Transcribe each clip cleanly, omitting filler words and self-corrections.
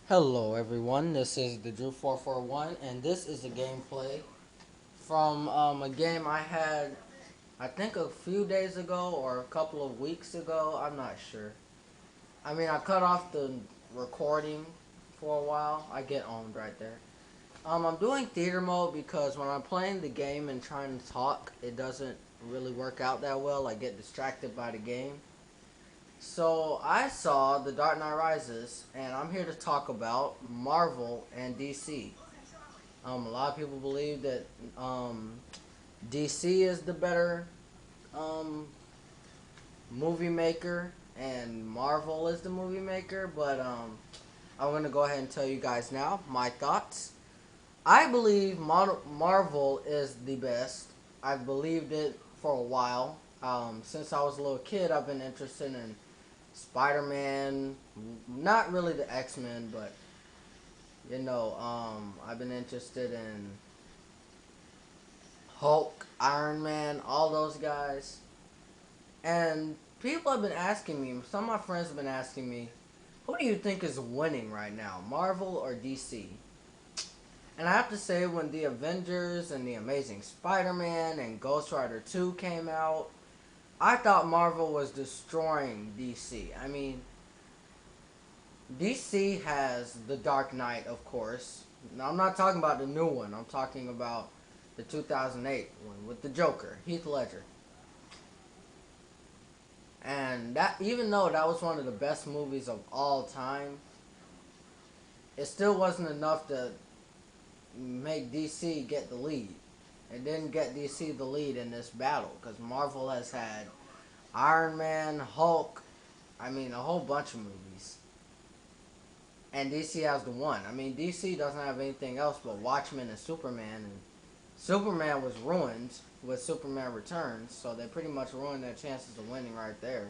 Hello everyone, this is the Drew441 and this is a gameplay from a game I had I think a few days ago or a couple of weeks ago, I'm not sure. I cut off the recording for a while. I get owned right there. I'm doing theater mode because when I'm playing the game and trying to talk, it doesn't really work out that well. I get distracted by the game. So I saw The Dark Knight Rises, and I'm here to talk about Marvel and DC. A lot of people believe that DC is the better um, movie maker, and Marvel is the movie maker. But I'm gonna go ahead and tell you guys now my thoughts. I believe Marvel is the best. I've believed it for a while. Since I was a little kid, I've been interested in Spider-Man, not really the X-Men, but I've been interested in Hulk, Iron Man, all those guys. And people have been asking me, some of my friends have been asking me, who do you think is winning right now, Marvel or DC? And I have to say, when the Avengers and the Amazing Spider-Man and Ghost Rider 2 came out, I thought Marvel was destroying DC. DC has The Dark Knight, of course. Now, I'm not talking about the new one. I'm talking about the 2008 one with the Joker, Heath Ledger. And that, even though that was one of the best movies of all time, it still wasn't enough to make DC get the lead. It didn't get DC the lead in this battle because Marvel has had Iron Man, Hulk, a whole bunch of movies. And DC has the one. DC doesn't have anything else but Watchmen and Superman, and Superman was ruined with Superman Returns, so they pretty much ruined their chances of winning right there.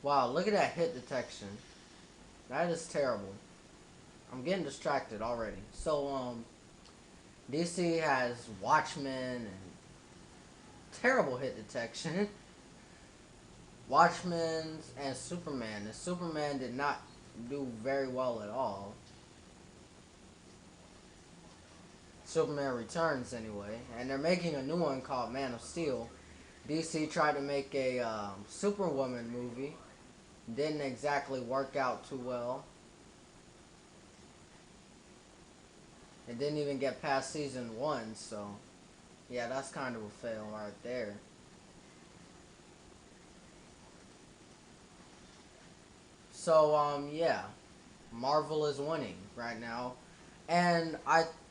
Wow, look at that hit detection. That is terrible. I'm getting distracted already. So, DC has Watchmen and terrible hit detection. Watchmen and Superman. And Superman did not do very well at all. Superman Returns, anyway. And they're making a new one called Man of Steel. DC tried to make a Superwoman movie. Didn't exactly work out too well. It didn't even get past season 1, so yeah, that's kind of a fail right there. So yeah, Marvel is winning right now, and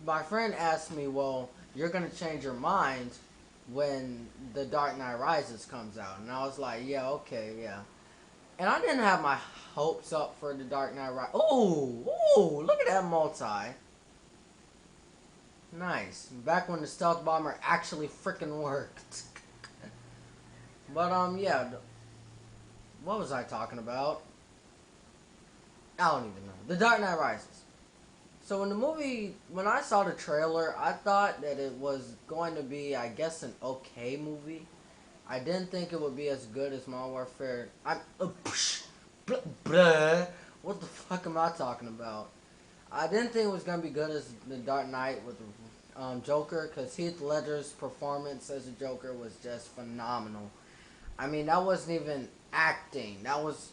my friend asked me, well, you're gonna change your mind when The Dark Knight Rises comes out, and I was like, yeah, okay, yeah. And I didn't have my hopes up for The Dark Knight Rises. Ooh, look at that multi. Nice. Back when the stealth bomber actually freaking worked. But yeah, what was I talking about? I don't even know. The Dark Knight Rises. So when I saw the trailer, I thought that it was going to be, I guess, an okay movie. I didn't think it would be as good as Modern Warfare. Blah, blah. What the fuck am I talking about? I didn't think it was gonna be good as The Dark Knight with Joker, because Heath Ledger's performance as a Joker was just phenomenal. That wasn't even acting. That was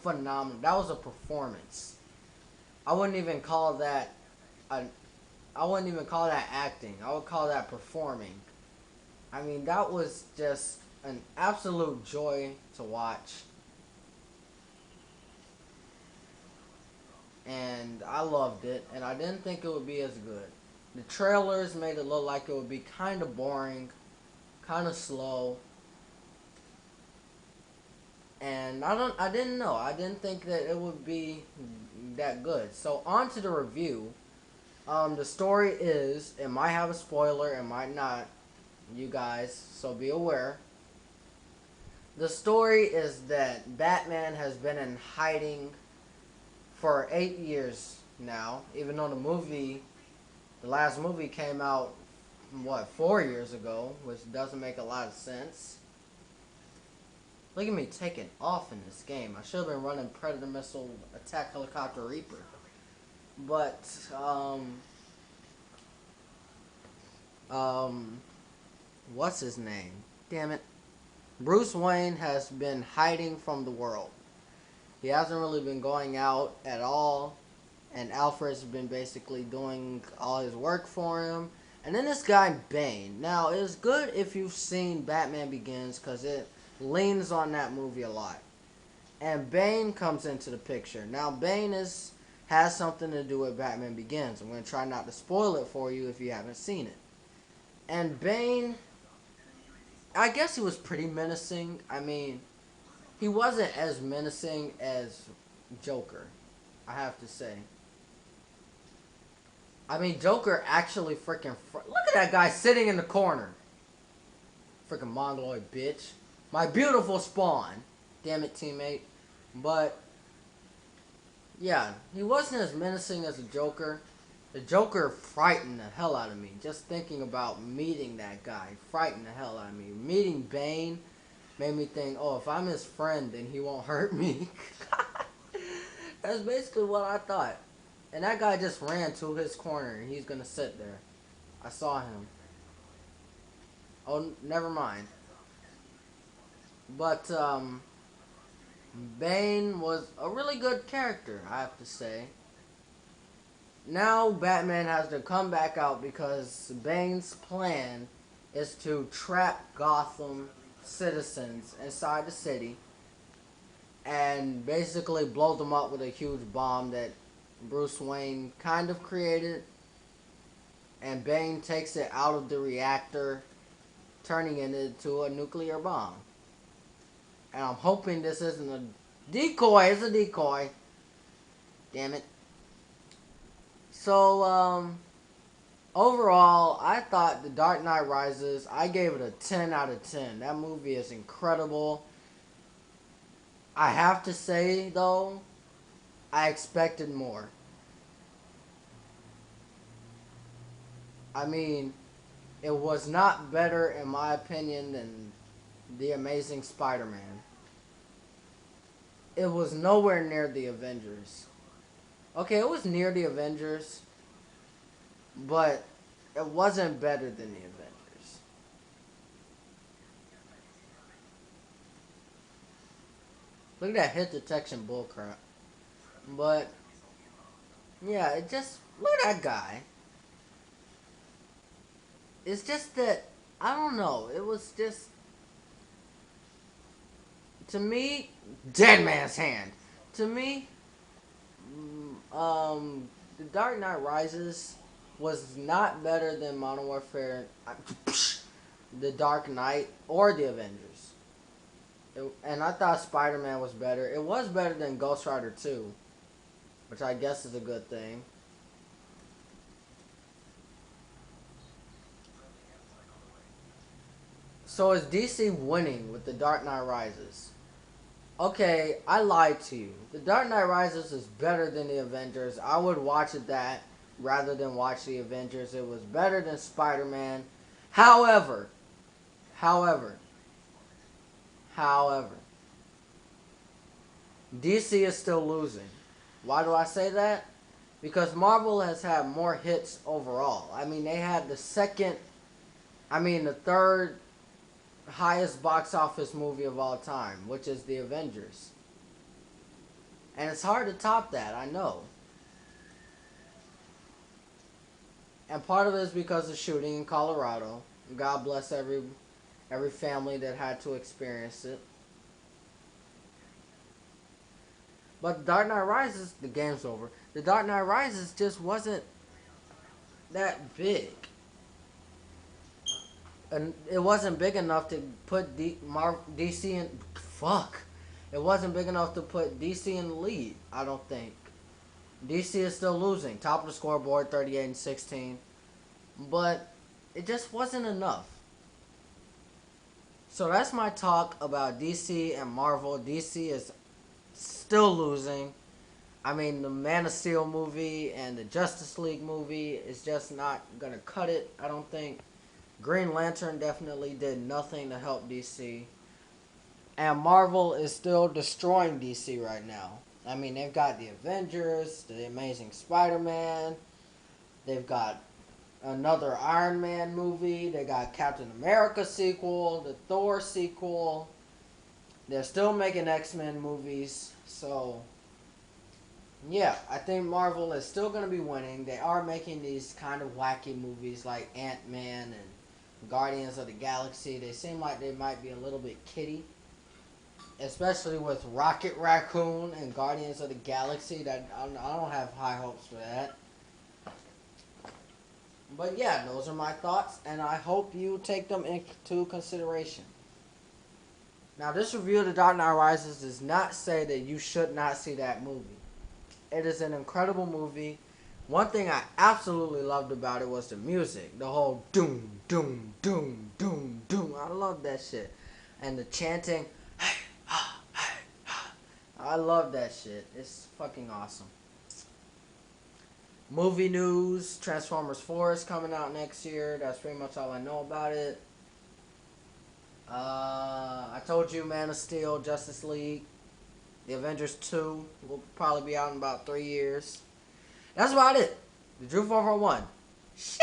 phenomenal. That was a performance. I wouldn't even call that a, I wouldn't even call that acting. I would call that performing. That was just an absolute joy to watch. And I loved it, and I didn't think it would be as good. The trailers made it look like it would be kind of boring, kind of slow, and I didn't know. I didn't think that it would be that good. So on to the review. The story is, it might have a spoiler, it might not, you guys, so be aware. The story is that Batman has been in hiding for 8 years now, even though the last movie came out, what, 4 years ago, which doesn't make a lot of sense. Look at me taking off in this game. I should have been running Predator Missile Attack Helicopter Reaper. But, what's his name? Damn it. Bruce Wayne has been hiding from the world. He hasn't really been going out at all. And Alfred's been basically doing all his work for him. And then this guy, Bane. Now, it's good if you've seen Batman Begins, because it leans on that movie a lot. And Bane comes into the picture. Now, Bane has something to do with Batman Begins. I'm going to try not to spoil it for you if you haven't seen it. And Bane, I guess he was pretty menacing. I mean, he wasn't as menacing as Joker, I have to say. I mean, Joker actually freaking... Look at that guy sitting in the corner. Freaking mongoloid bitch. My beautiful Spawn. Damn it, teammate. But, yeah, he wasn't as menacing as the Joker. The Joker frightened the hell out of me. Just thinking about meeting that guy frightened the hell out of me. Meeting Bane made me think, oh, if I'm his friend, then he won't hurt me. That's basically what I thought. And that guy just ran to his corner, and he's gonna sit there. I saw him. Oh, never mind. But, Bane was a really good character, I have to say. Now, Batman has to come back out because Bane's plan is to trap Gotham citizens inside the city and basically blow them up with a huge bomb that Bruce Wayne kind of created, and Bane takes it out of the reactor, turning it into a nuclear bomb. And I'm hoping this isn't a decoy. It's a decoy. Damn it. So, overall, I thought The Dark Knight Rises, I gave it a 10 out of 10. That movie is incredible. I have to say, though, I expected more. I mean, it was not better, in my opinion, than The Amazing Spider-Man. It was nowhere near the Avengers. Okay, it was near the Avengers, but it wasn't better than the Avengers. Look at that hit detection bullcrap. But, yeah, it just... Look at that guy. It's just that... I don't know. It was just... To me... Dead Man's Hand. To me... The Dark Knight Rises was not better than Modern Warfare... The Dark Knight or the Avengers. And I thought Spider-Man was better. It was better than Ghost Rider 2. Which I guess is a good thing. So is DC winning with The Dark Knight Rises? Okay, I lied to you. The Dark Knight Rises is better than the Avengers. I would watch that rather than watch the Avengers. It was better than Spider-Man. However, however, DC is still losing. Why do I say that? Because Marvel has had more hits overall. I mean, they had the third highest box office movie of all time, which is The Avengers. And it's hard to top that, I know. And part of it is because of shooting in Colorado. God bless every family that had to experience it. But The Dark Knight Rises, the game's over. The Dark Knight Rises just wasn't that big. And it wasn't big enough to put DC in... Fuck. It wasn't big enough to put DC in the lead, I don't think. DC is still losing. Top of the scoreboard, 38-16. But it just wasn't enough. So that's my talk about DC and Marvel. DC is still losing. I mean, the Man of Steel movie and the Justice League movie is just not going to cut it, I don't think. Green Lantern definitely did nothing to help DC. And Marvel is still destroying DC right now. I mean, they've got the Avengers, the Amazing Spider-Man. They've got another Iron Man movie. They got Captain America sequel, the Thor sequel. They're still making X-Men movies. So, yeah, I think Marvel is still going to be winning. They are making these kind of wacky movies like Ant-Man and Guardians of the Galaxy. They seem like they might be a little bit kiddie. Especially with Rocket Raccoon and Guardians of the Galaxy. That I don't have high hopes for that. But yeah, those are my thoughts, and I hope you take them into consideration. Now, this review of The Dark Knight Rises does not say that you should not see that movie. It is an incredible movie. One thing I absolutely loved about it was the music. The whole doom, doom, doom, doom, doom. I love that shit. And the chanting, hey, ha, hey, ha. I love that shit. It's fucking awesome. Movie news, Transformers 4 is coming out next year. That's pretty much all I know about it. I told you Man of Steel, Justice League, The Avengers 2 will probably be out in about 3 years. That's about it. The Drew 441. Shit!